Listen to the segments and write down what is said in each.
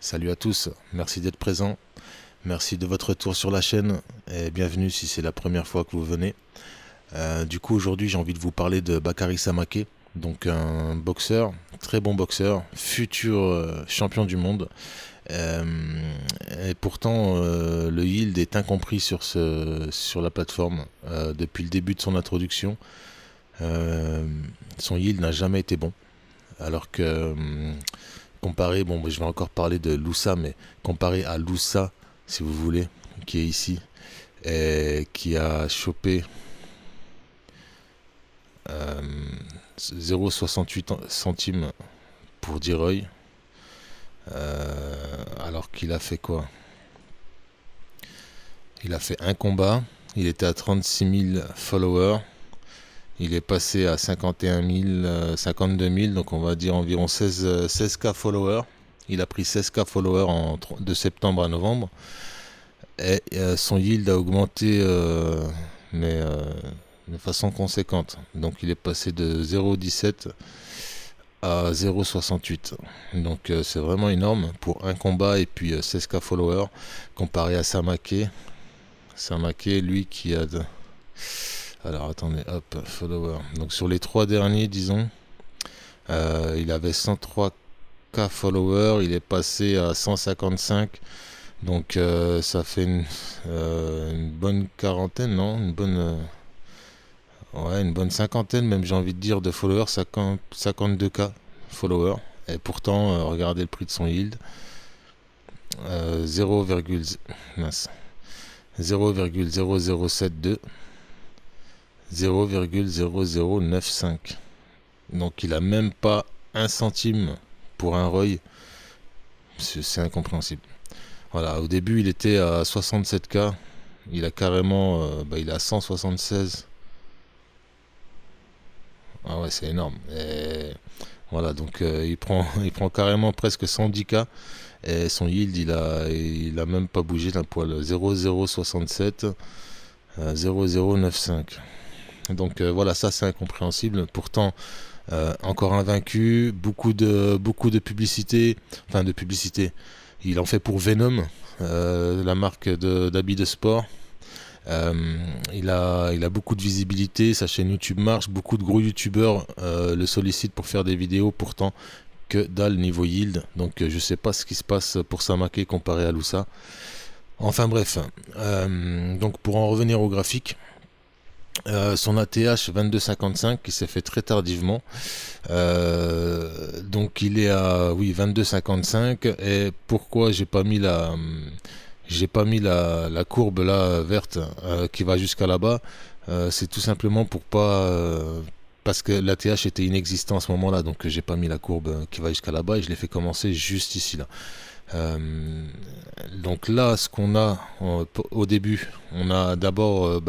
Salut à tous, merci d'être présents, merci de votre retour sur la chaîne et bienvenue si c'est la première fois que vous venez. Du coup aujourd'hui j'ai envie de vous parler de Bakary Samake, donc un boxeur, très bon boxeur, futur champion du monde. Euh, et pourtant le yield est incompris sur la plateforme depuis le début de son introduction. Euh, Son yield n'a jamais été bon, alors que comparé, bon, je vais encore parler de Loussa, mais comparé à Loussa, si vous voulez, qui est ici, et qui a chopé euh, 0,68 centimes pour Diroy, alors qu'il a fait quoi? Il a fait un combat, il était à 36 000 followers, il est passé à 51 000, 52 000, donc on va dire environ 16K followers. Il a pris 16K followers de septembre à novembre. Et son yield a augmenté, mais de façon conséquente. Donc il est passé de 0,17 à 0,68. Donc c'est vraiment énorme pour un combat et puis 16K followers comparé à Samake. Samake, lui qui a... Alors attendez, hop, follower. Donc sur les trois derniers, disons, il avait 103K followers, il est passé à 155. Donc ça fait une bonne quarantaine, non? Ouais, une bonne cinquantaine, même j'ai envie de dire, de followers, 52K followers. Et pourtant, regardez le prix de son yield. 0, mince, 0,0072. 0,0095. Donc il a même pas un centime pour un ROI. C'est incompréhensible. Voilà, au début il était à 67K. Il a carrément... il a 176. Ah ouais, c'est énorme. Et voilà, donc il prend carrément presque 110K. Et son yield, il a même pas bougé d'un poil. 0,067. 0,095. Donc voilà, ça c'est incompréhensible. Pourtant, encore invaincu, beaucoup de publicité, enfin de publicité. Il en fait pour Venom, la marque d'habits de sport. Il a beaucoup de visibilité, sa chaîne YouTube marche, beaucoup de gros youtubeurs le sollicitent pour faire des vidéos, pourtant que dalle niveau yield. Donc je sais pas ce qui se passe pour Samake comparé à Loussa. Enfin bref, donc pour en revenir au graphique. Son ATH 22,55 qui s'est fait très tardivement, donc il est à 22,55. Et pourquoi j'ai pas mis la courbe là verte qui va jusqu'à là-bas, c'est tout simplement pour pas parce que l'ATH était inexistant à ce moment-là, donc j'ai pas mis la courbe qui va jusqu'à là-bas et je l'ai fait commencer juste ici là. Donc là, ce qu'on a au début, on a d'abord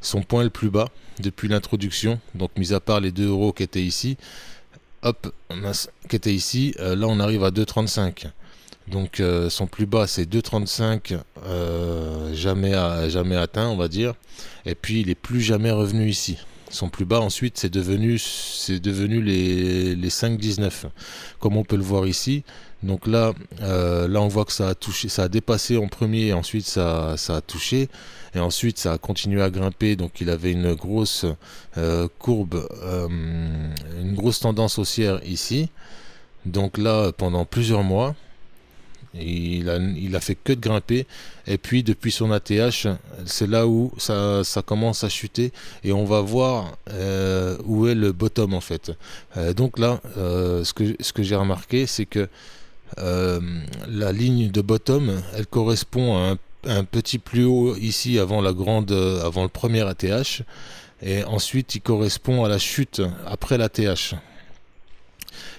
son point le plus bas depuis l'introduction, donc mis à part les 2 euros qui étaient ici, hop, qui étaient ici, là on arrive à 2,35. Donc son plus bas c'est 2,35, jamais atteint on va dire, et puis il est plus jamais revenu ici. Son plus bas ensuite c'est devenu les 5,19 comme on peut le voir ici. Donc là on voit que ça a touché, ça a dépassé en premier et ensuite ça a touché et ensuite ça a continué à grimper. Donc il avait une grosse courbe, une grosse tendance haussière ici. Donc là pendant plusieurs mois il a fait que de grimper, et puis depuis son ATH c'est là où ça commence à chuter et on va voir où est le bottom en fait. Donc là ce que j'ai remarqué c'est que la ligne de bottom elle correspond à un petit plus haut ici avant le premier ATH, et ensuite il correspond à la chute après l'ATH.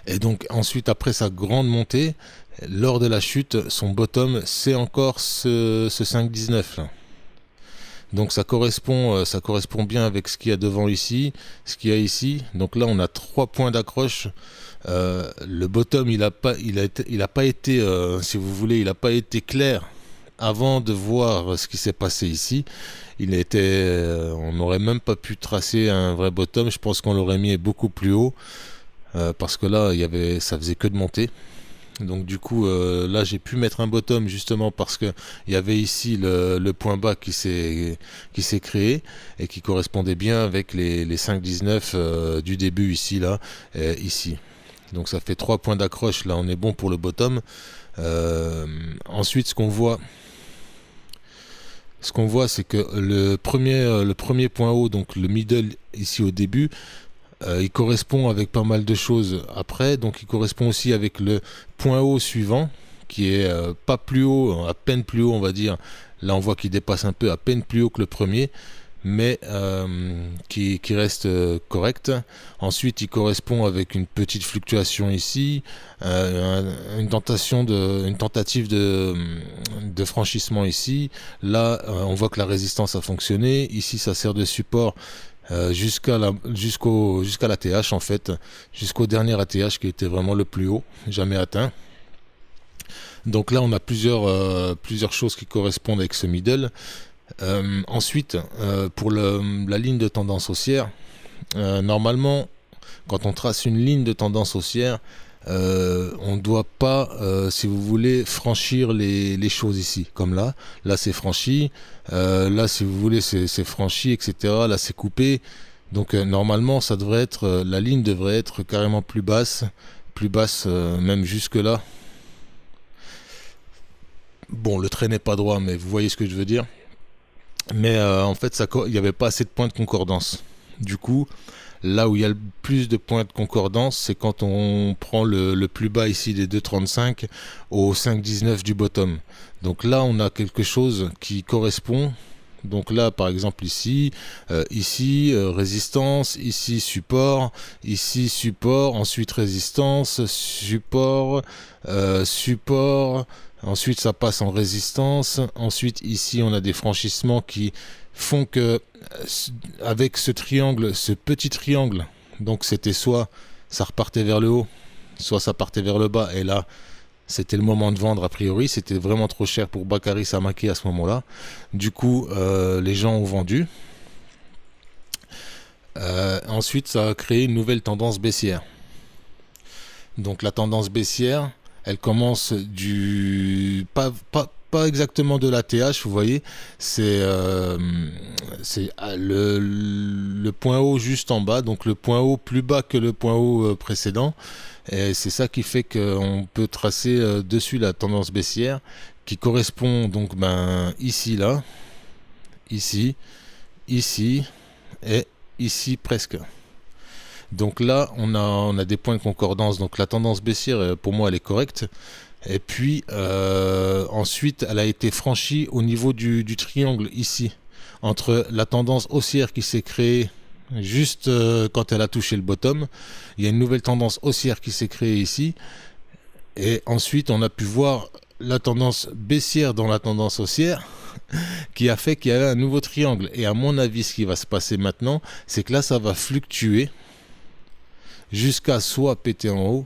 Et donc ensuite après sa grande montée, lors de la chute, son bottom c'est encore ce 5,19 là. Donc ça correspond bien avec ce qu'il y a devant ici, ce qu'il y a ici. Donc là on a 3 points d'accroche. Le bottom il a pas été si vous voulez, il a pas été clair avant de voir ce qui s'est passé ici. On n'aurait même pas pu tracer un vrai bottom. Je pense qu'on l'aurait mis beaucoup plus haut parce que là ça faisait que de monter. Donc du coup là j'ai pu mettre un bottom justement parce que il y avait ici le point bas qui s'est créé et qui correspondait bien avec les 5,19 du début ici là ici. Donc ça fait 3 points d'accroche, là on est bon pour le bottom. Ensuite ce qu'on voit c'est que le premier point haut, donc le middle ici au début, il correspond avec pas mal de choses après, donc il correspond aussi avec le point haut suivant qui est pas plus haut, à peine plus haut on va dire. Là on voit qu'il dépasse un peu, à peine plus haut que le premier, mais qui reste correct. Ensuite il correspond avec une petite fluctuation ici, une tentative de franchissement ici. Là on voit que la résistance a fonctionné, ici ça sert de support jusqu'à l'ATH en fait, jusqu'au dernier ATH qui était vraiment le plus haut, jamais atteint. Donc là on a plusieurs choses qui correspondent avec ce middle. Ensuite pour la ligne de tendance haussière, normalement quand on trace une ligne de tendance haussière, on ne doit pas, si vous voulez, franchir les choses ici, comme là c'est franchi, là si vous voulez c'est franchi, etc. Là c'est coupé, donc normalement ça devrait être, la ligne devrait être carrément plus basse, même jusque là. Bon, le trait n'est pas droit, mais vous voyez ce que je veux dire. Mais en fait il n'y avait pas assez de points de concordance. Du coup là où il y a le plus de points de concordance, c'est quand on prend le plus bas ici des 2,35 au 5,19 du bottom. Donc là, on a quelque chose qui correspond. Donc là, par exemple, ici, résistance, ici support, ensuite résistance, support, support. Ensuite, ça passe en résistance. Ensuite, ici, on a des franchissements qui font que avec ce triangle, ce petit triangle, donc c'était soit ça repartait vers le haut, soit ça partait vers le bas, et là c'était le moment de vendre a priori, c'était vraiment trop cher pour Bakary Samake à ce moment-là. Du coup les gens ont vendu. Ensuite ça a créé une nouvelle tendance baissière. Donc la tendance baissière, elle commence du pas exactement de l'ATH, vous voyez, c'est le point haut juste en bas, donc le point haut plus bas que le point haut précédent, et c'est ça qui fait qu'on peut tracer dessus la tendance baissière qui correspond donc ici, là, ici et ici presque. Donc là on a des points de concordance, donc la tendance baissière pour moi elle est correcte. Et puis ensuite elle a été franchie au niveau du triangle ici, entre la tendance haussière qui s'est créée juste quand elle a touché le bottom. Il y a une nouvelle tendance haussière qui s'est créée ici, et ensuite on a pu voir la tendance baissière dans la tendance haussière qui a fait qu'il y avait un nouveau triangle. Et à mon avis ce qui va se passer maintenant, c'est que là ça va fluctuer jusqu'à soit péter en haut,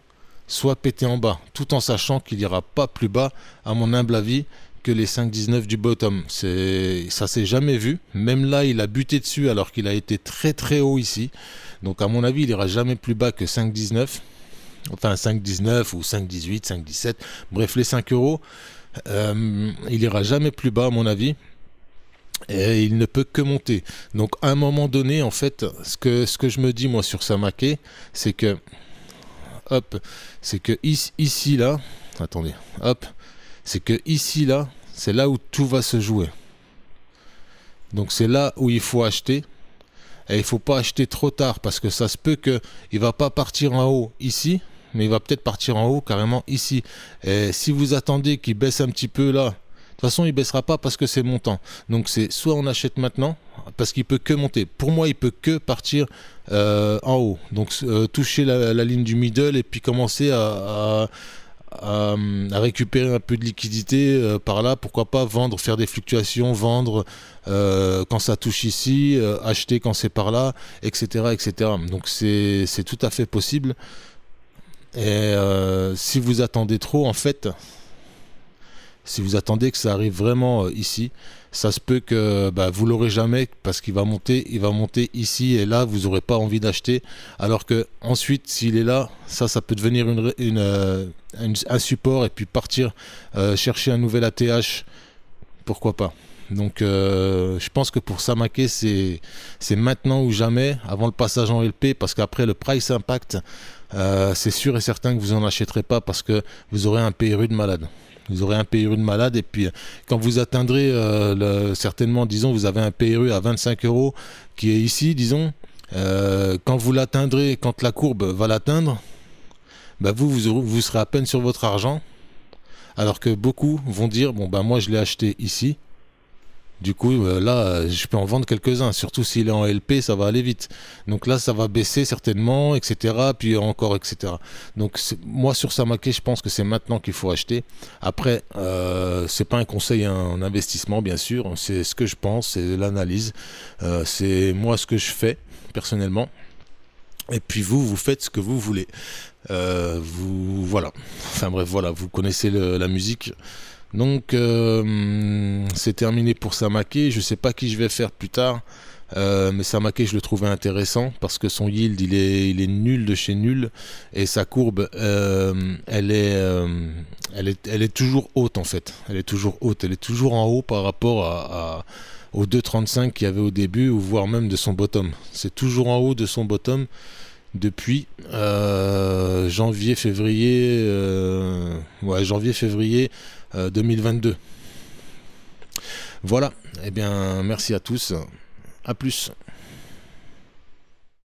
soit péter en bas, tout en sachant qu'il n'y aura pas plus bas, à mon humble avis, que les 5,19 du bottom. Ça s'est jamais vu. Même là, il a buté dessus alors qu'il a été très très haut ici. Donc à mon avis, il n'ira jamais plus bas que 5,19. Enfin 5,19 ou 5,18, 5,17. Bref, les 5 euros. Il n'ira jamais plus bas à mon avis. Et il ne peut que monter. Donc à un moment donné, en fait, ce que je me dis moi sur Samake, c'est que ici là, attendez, c'est que ici là, c'est là où tout va se jouer. Donc c'est là où il faut acheter, et il faut pas acheter trop tard, parce que ça se peut que il va pas partir en haut ici, mais il va peut-être partir en haut carrément ici. Et si vous attendez qu'il baisse un petit peu là, de toute façon il baissera pas parce que c'est montant. Donc c'est soit on achète maintenant, parce qu'il peut que monter. Pour moi il peut que partir en haut, donc toucher la ligne du middle et puis commencer à récupérer un peu de liquidité par là, pourquoi pas vendre, faire des fluctuations, vendre quand ça touche ici, acheter quand c'est par là, etc. Donc c'est tout à fait possible. Et si vous attendez trop, en fait, Si vous attendez que ça arrive vraiment ici, ça se peut que vous l'aurez jamais parce qu'il va monter ici et là, vous n'aurez pas envie d'acheter. Alors que ensuite, s'il est là, ça peut devenir un support et puis partir chercher un nouvel ATH, pourquoi pas. Donc je pense que pour Samake, c'est maintenant ou jamais, avant le passage en LP, parce qu'après le price impact, c'est sûr et certain que vous n'en achèterez pas parce que vous aurez un PRU de malade. Vous aurez un PRU de malade et puis quand vous atteindrez certainement, disons, vous avez un PRU à 25 € qui est ici, disons, quand vous l'atteindrez, quand la courbe va l'atteindre, vous serez à peine sur votre argent, alors que beaucoup vont dire, moi je l'ai acheté ici. Du coup, là, je peux en vendre quelques-uns, surtout s'il est en LP, ça va aller vite. Donc là, ça va baisser certainement, etc. Puis encore, etc. Donc moi, sur Samake, je pense que c'est maintenant qu'il faut acheter. Après, c'est pas un conseil en investissement, bien sûr. C'est ce que je pense, c'est l'analyse. C'est moi ce que je fais, personnellement. Et puis vous faites ce que vous voulez. Voilà. Enfin bref, voilà, vous connaissez la musique. Donc c'est terminé pour Samake. Je sais pas qui je vais faire plus tard, mais Samake je le trouvais intéressant parce que son yield il est nul de chez nul et sa courbe elle est toujours haute en fait. Elle est toujours haute, elle est toujours en haut par rapport aux 2,35 qu'il y avait au début ou voire même de son bottom. C'est toujours en haut de son bottom depuis janvier-février 2022. Voilà, eh bien merci à tous, à plus.